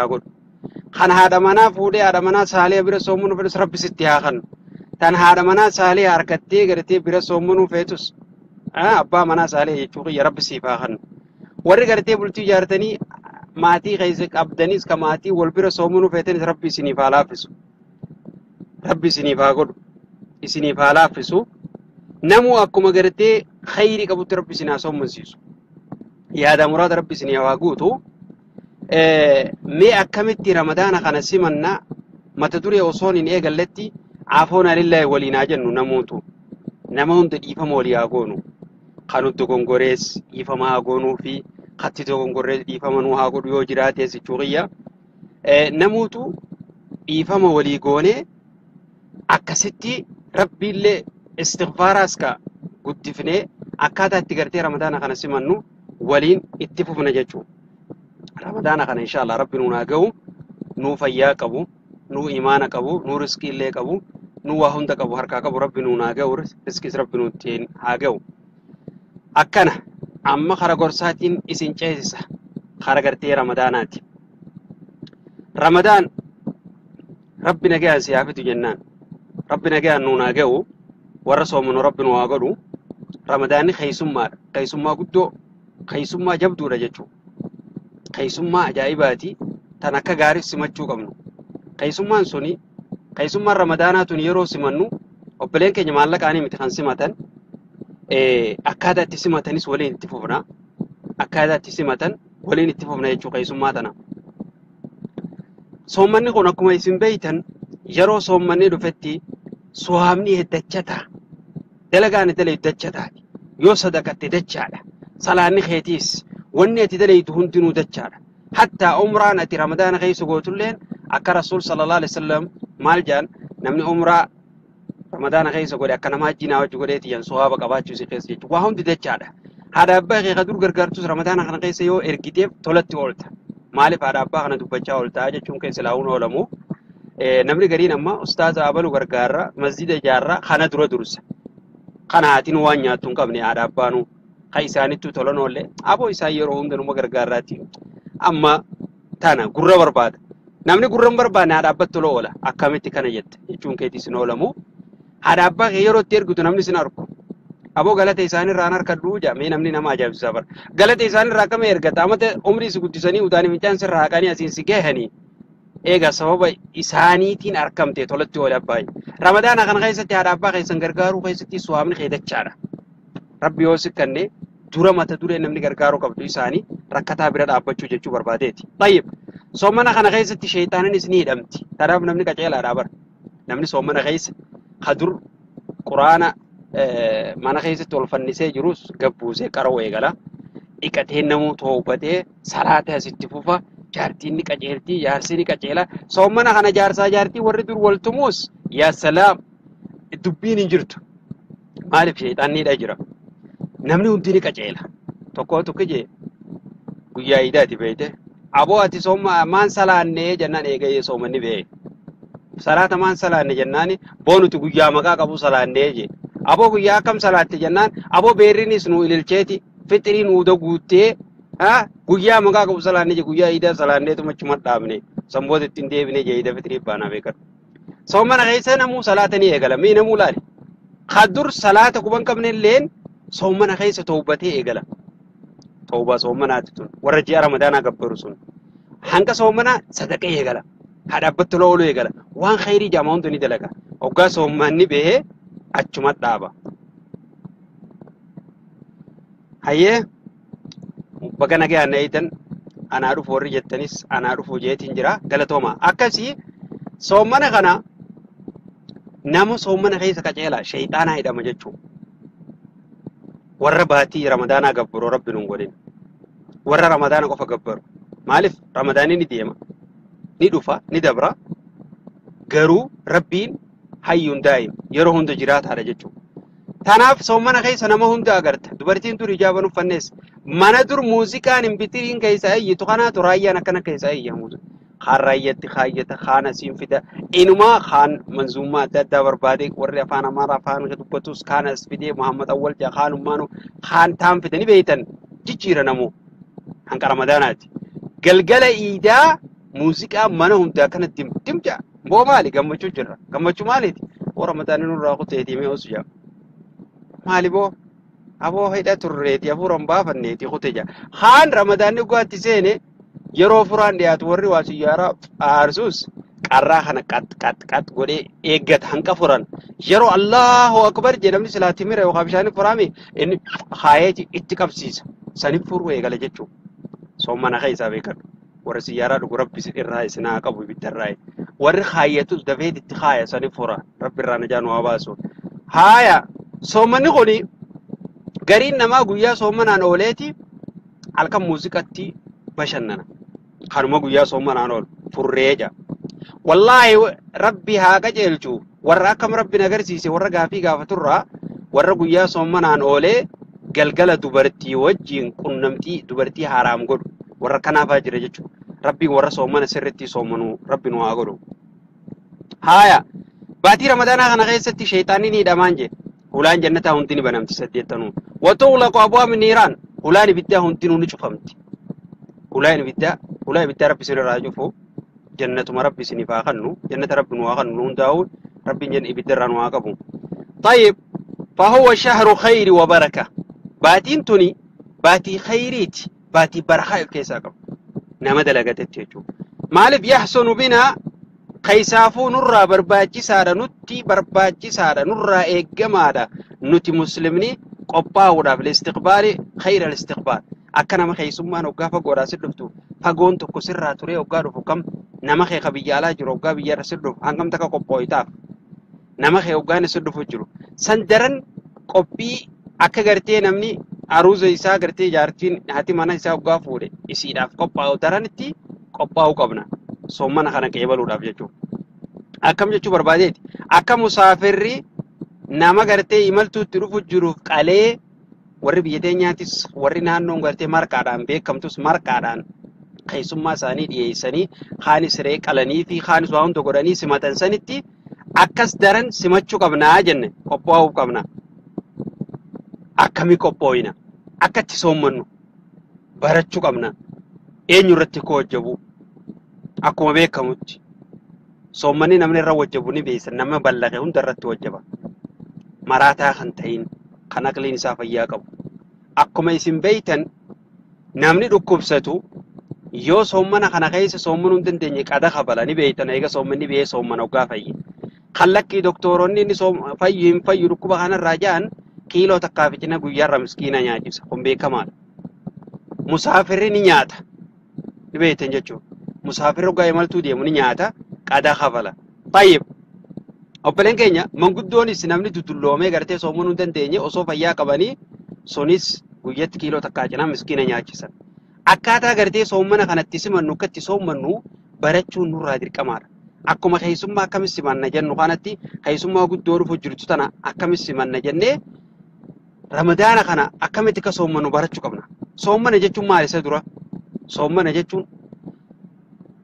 يقول خان هذا منا فودي هذا منا سالي بير سومنو بير رب ستيها خان تان هذا منا سالي حركتي قرتي بير سومنو فيتوس أبا منا سالي يشوفي يا رب سيفا خان ورّي قرتي بولتي جارتني ماتي غيزك أبدانيس كماتي والبير سومنو فيتني ربي سنيفا لافسو ربي سنيفا قول سنيفا لافسو نمو أكو مقرتي خيري كبوت ربي سنا سومن سيسو يا هذا مراد ربي سنيفا قوتو مي أكملتي رمضان خنا سمنا ما تدري أصون إن إيه قلتي عافونا لله ولينا جنو نموتو نمون تديفهم ولي أقونو خانو تكونغوريس يفهم أقونو في خطي تكونغوريس يفهم نو أقولو يوجرات يسيجوريا نموتو يفهم ولي قوني أكستي ربي اللي استغفاراسكا قدفني أكادا تقرتي رمضان خنا سمنو ولين اتفوف نججو رمضان كان إن شاء الله ربنا ناجو نو فيا كبو نو إيمان كبو نو رزق الله كبو نو وهند كبو هركا كبو ربنا ناجو رزق ربنا تين هاجو أكنا أما خرجورساتين إسين جيسة خرجرتي رمضانات رمضان ربنا جاء سيافة جنان ربنا جاء نو ناجو ورسول من ربنا واجرو رمضان خيسما قدو خيسما جبدو رجتو خيسما أجايباتي تناكا غاري سمجو قمنو خيسما سوني خيسما رمضانات يرو سمنو وبلين كي جمالك أني متخان سمتن أكادا تسمتنس ولين اتفوفنا أكادا تسمتن ولين اتفوفنا يجو خيسما تنا صومني قناكما يسم بيتن يرو صومني دفتي سوامني هدتشتا دلقاني دلي هدتشتا يو صدقت هدتشالا صلاني خيتيس wanni ati dalaytu hundinuu dachaadha hatta umraan ati ramadaana keessa gootulleen akka rasuul sallallahu alaihi wasallam maal jaan namni umraa ramadaana keessa godhe akka nama hajjinaa wajji godheeti yan sohaaba qabaachuu si keessa jechuudha waa hundi dachaadha haadha abbaa kee kadur gargaartus ramadaana kana keessa yoo ergiteef tolatti oolta maaliif haadha abbaa kana dubbachaa ooltaa jechuun keessa laawun oolamu namni gariin amma ustaaza abalu gargaarra masjida ijaarra kana dura dursa kana haatiin waan nyaattu hin qabne haadha abbaanu خيسانيتو تولنولي أبو يسايرو هندن مغرغاراتي أما تانا غرة برباد نامني غرة برباد هذا أبى تلولا أكملتي كنا جت يجون كيتي سنولمو هذا أبى غيرو تيرغو تنامني سناركو أبو غلط إساني رانر كدروجا مين نامني نما جاب سافر غلط إساني راكم إرغا تامت عمري سكوتي سني وداني ميتان سر راكاني أسين سيجهني إيجا سبب إساني تين أركم تي تولتي ولا باي رمضان أكن خيستي هذا أبى خيسن غرغارو خيستي سوامن خيدك شارع ربي يوسف كنّي دورة ما تدورة نمني غرغارو كبدو إساني ركعتا براد أبجو جتشو بربادتي طيب صومنا خنا غيث الشيطان نسني دمتي ترى نمني كجيل أرابر نمني صومنا غيث خدور قرآن mana keessatti ol fannisee jirus gabbuusee qaroo eegala dhiqatee namuu toobbatee salaata asitti fufa jaartiin ni qajeeltii jaarsi ni qajeela soomana kana jaarsaa jaartii warri dur waltumuus yaa salaam dubbiin hin jirtu maaliif sheexanniidha jira namni hundi ni qajeela tokko jee guyyaa idaati beeyte aboo ati sooma maan salaannee jennaan eegayee soomanni bee salaata maan salaanne jennaani boonuti guyyaa maqaa qabu salaannee jee aboo guyyaa kam salaatte jennaan aboo beerrinis nu ililcheeti fixrii nu daguuttee guyyaa maqaa qabu salaanne je guyyaa idaa salaannee tumachuma dhaabne samboota ittiin deebine je ida fixrii baanaa beekatu soomana keessa namuu salaata ni eegala mee namuu laali khadur salaata kuban qabne illeen soomana keessa tawbatee eegala tawba soomanaati tun warra ji'a ramadaanaa gabbaru sun hanga soomana sadaqa eegala hadhabbattu loolu eegala waan khayrii jaamaa hundi ni dalaga hoggaa soomanni behee achuma dhaaba hayyee baga nagee aanneeytan anaa dhufu warri jettanis anaa dhufu jeetiin jira galatooma akkasii soomana kana nama soomana keessa qaceela shayxaanaa hidhama jechuu warra baatii ramadaanaa gabbaru rabbi nun godhin warra ramadaana qofa gabbaru maaliif ramadaanii ni deema ni dhufa ni dabra garuu rabbiin hayyun daa'im yeroo hunda jiraataadha jechuu tanaaf soomana keessa nama hunda agarta dubartiin dur hijaaban uffannees mana dur muuziqaan hin bitiriin keessa ayyitu kanaatu raayyaan akkana keessa ayyamu kaan raayyatti kaayyata kaan asiin fida inumaa kaan manzummaa adda addaa barbaade warri afaan amaaraa afaan dubbatus kaan as fidee muhammad awwal jaa kaan ummaanu kaan taan fidanii beeytan jijjiira namoo hanqa ramadaanaati galgala iidaa muuziqaa mana hundaa kana dimja boo maali gammachuu jirra gammachuu maaliiti oo ramadaanni nurraa kuteetii mee osu jaa maali boo aboo hidha turreeti afuuran baafanneeti kute jaa haan ramadaanni guwaatti seene yeroo furaan dhiyaatu warri waa siyyaaraa aarsuus qarraa kana qat godhee eeggata hanqa furan yeroo Allahu akbar jedhamni silaatti mira yookaan bishaan furaame inni haayeeti itti qabsiisa sanif furuu eegala jechuudha soomana keessaa beekadhu warri siyyaaraa dhugu rabbi irraa isinaa qabu ibiddarraa warri haayetus dafeet itti haaya sanif fura rabbi irraa najaan waa baasu haaya soomanni kuni gariin namaa guyyaa soomanaan ooleeti halkan muuziqatti bashannana kanuma guyyaa soomanaan ool furreeja wallahi rabbi haa qajeelchu warra akkam rabbi nagarsiise warra gaafii gaafaturraa warra guyyaa soomanaan oolee galgala dubartii wajjiin qunnamtii dubartii haraam godhu warra kanaafaa jira jechuudha rabbi warra soomana sirriitti soomanu rabbi nu haa godhu haaya baatii ramadaanaa kana keessatti shayxaanni ni hidhamaan je hulaan jannataa hundi ni banamti 8 watughlaqu abwaab niiraan hulaan ibiddaa hundi ni cufamti hulaan ibiddaa rabbi sirraa cufu jannatuma rabbi sinifaa kannu jannata rabbi nu haa kannu hundaa'uun rabbi jen ibiddarraa nu haa qabu طيب فهو شهر خير وبركة باتين توني باتي خيريت باتي برخاء كيساكم نمد لغتتيجو مالف يحسن بنا قيسافو نرى برباجي سارة نتي برباجي سارة نرى إيقمادا نتي مسلمني قباودا في الاستقبال خير الاستقبال أكنا مخي سمان وقافا قورا سلفتو فقون تكو سرها تري وقارو فكم نمخي خبيجالا جرو وقابي يارا سلف هنگم تكا قبويتاف نمخي وقاني سلفو جرو سندرن قبي أكا غرتي نمني aruuza isaa gartee jaartiin hati mana isaa ugaa fuudhe isiidhaaf qophaa'u daranitti qophaa'u qabna soomana kana qeebaluudhaaf jechuudha akkam jechuu barbaadeeti akka musaafirri nama gartee imaltuutti dhufu jiruuf qalee warri biyya teenyaatis warri naannoon gartee marqaadhaan beekamtus marqaadhaan keessummaa isaanii dhiyeessanii haanis ree qalanii fi haanis waa hunda godhanii simatan sanitti akkas daran simachuu qabnaa jenne qophaa'uu qabna akkami qophooyina akkatti soommannu barachuu qabna eenyu irratti koo wajjabu akkuma beekamutti soommanni namni irra wajjabu ni beeysan nama ballaqe hunda irratti wajjaba maraataa kan ta'in kan aqliin isaa fayyaa qabu akkuma isin beeytan namni dhukkubsatu yoo soommana kana keessa soommanuu hin dandeenye qada qabala ni beeytan eega soommanni biyee soommana ogaa fayyi kallakkii doktoronni inni fayyu hin fayyu dhukkuba kanarraa ja'an kiiloo takkaaficina guyyaarra miskiina nyaachisa kun beekamaadha musaafirri ni nyaata ni beeytan jechuudha musaafirri ogaa imaltuu deemu ni nyaata qada qabala tayyib obboleen keenya manguddoonis namni dudulloomee gartee soommanuu hin dandeenye osoo fayyaa qabanii sunis guyyatti kiiloo takkaaficina miskiina nyaachisan akkaataa gartee soommana kanatti simannu akkatti soommannu barachuun nurraa dirqamaadha akkuma keessummaa akkamis simanna jennu kanatti keessummaa guddoo dhufu jirtu tana akkamis simanna jennee ramadaana kana akkamitti akka soommannu barachuu qabna soommana jechuun maal isa dura soommana jechuun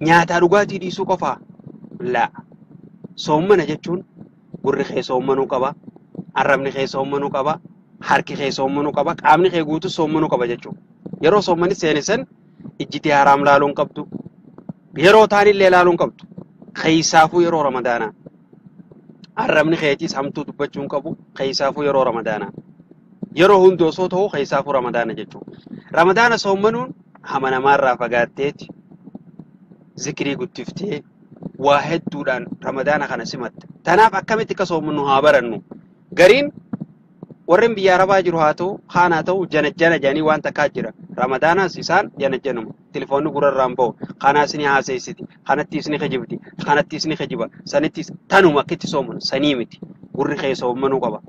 nyaataa dhugaatii dhiisuu qofaa laa soommana jechuun gurri kee soommanuu qaba arrabni kee soommanuu qaba harki kee soommanuu qaba qaamni kee guutuu soommanuu qaba jechuudha yeroo soommanni seenisan ijjitii haraam laaluun qabdu yeroo taanillee laaluun qabdu keessaafuu yeroo ramadaanaa arrabni keetiis hamtuu dubbachuun qabu keessaafuu yeroo ramadaanaa yeroo hundi osoo ta'u keessaafuu ramadaana jechuudha ramadaana soommanuun hama namaarraa fagaatteeti zikrii guddiftee waa hedduudhaan ramadaana kana simatte tanaaf akkamitti akka soommannu haa barannu gariin warreen biyya arabaa jiru haa ta'u haanaa ta'u janajjana jedhanii waan takkaa jira ramadaanaas isaan janajjanuma telefoonni gurarraan ba'u kanaas ni haaseessiti kanattiis ni kijibti kanattiis ni kijiba sanittiis tanuma akkitti soomman sanii miti gurri kee soommanuu qaba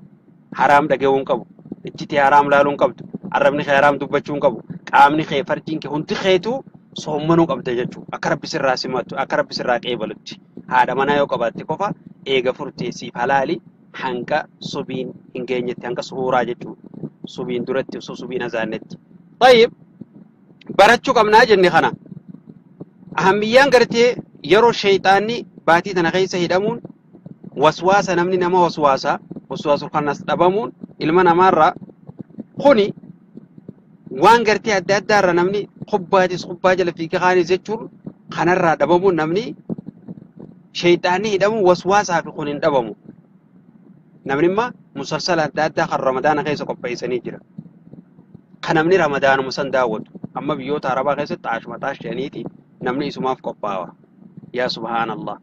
haraam dhaga'uun qabu ijjitii haraam laaluun qabdu arrabni kee haraam dubbachuun qabu qaamni kee farjiin kee hundi keetu soommanuu qabda jechuudha akka rabbi sirraa simattu akka rabbi sirraa qeebalutti haadha manaa yoo qabaatte qofa eega furteessiif halaali hanga subiin hin geenyetti hanga suuraa jechuudha subiin duratti osoo subiin azaannetti tayyib barachuu qabnaa jenne kana ahammiyyaan gartee yeroo shayxaanni baatii tana keessa hidhamuun waswaasa namni nama waswaasu kanas dhabamuun ilma namaarraa kuni waan gartee adda addaarra namni qubbaa jala fiiga kaanis jechuun kanarraa dhabamu namni shayxaanni hidhamu waswaasaa fi kun hin dhabamu namni imma musalsala adda addaa kan ramadaana keessa qopheessanii jira kan namni ramadaanuma san daawwatu amma biyyoota arabaa keessatti xaashmataa shaniiti namni isumaaf qophaawa yaa subhaanallah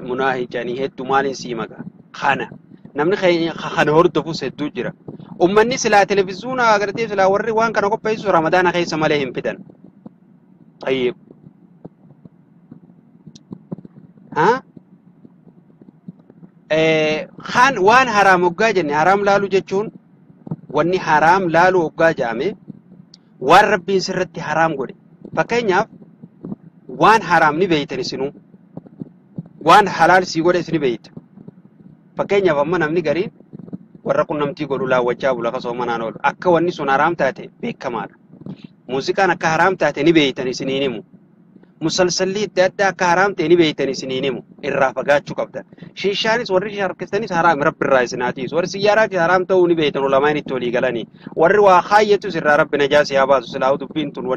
munaahi janii hedduu maaliin sii maga kana namni kana hordofus hedduu jira ummanni silaa televiziyoona agartee silaa warri waan kana qopheessu ramadaana keessa malee hin fidan tayyib khan waan haraam hoggaa jenne haraam laalu jechuun wanni haraam laalu hoggaa jaame waan rabbiin sirratti haraam godhe fakkeenyaaf waan haraam ni beeytan isinu waan halaal sii godhe isini beeyta fakkeenyaaf amma namni gariin warra qunnamtii godhu laawwachaa bula kasoo manaan oolu akka wanni sun haraam taate beekamaadha muuziqaan akka haraam taate ni beeytan isiniin himu musalsalli adda addaa akka haraam ta'e ni beeytan isiniin himu irraa fagaachuu qabdan shiishaanis warri harkistanis haraam rabbi irraa isinaatiis warri siyyaaraatis haraam ta'uu ni beeytan ulamaan itti olii galanii warri waa kaayyatus irraa rabbi najaas yaa baasu silaa dubbiin tun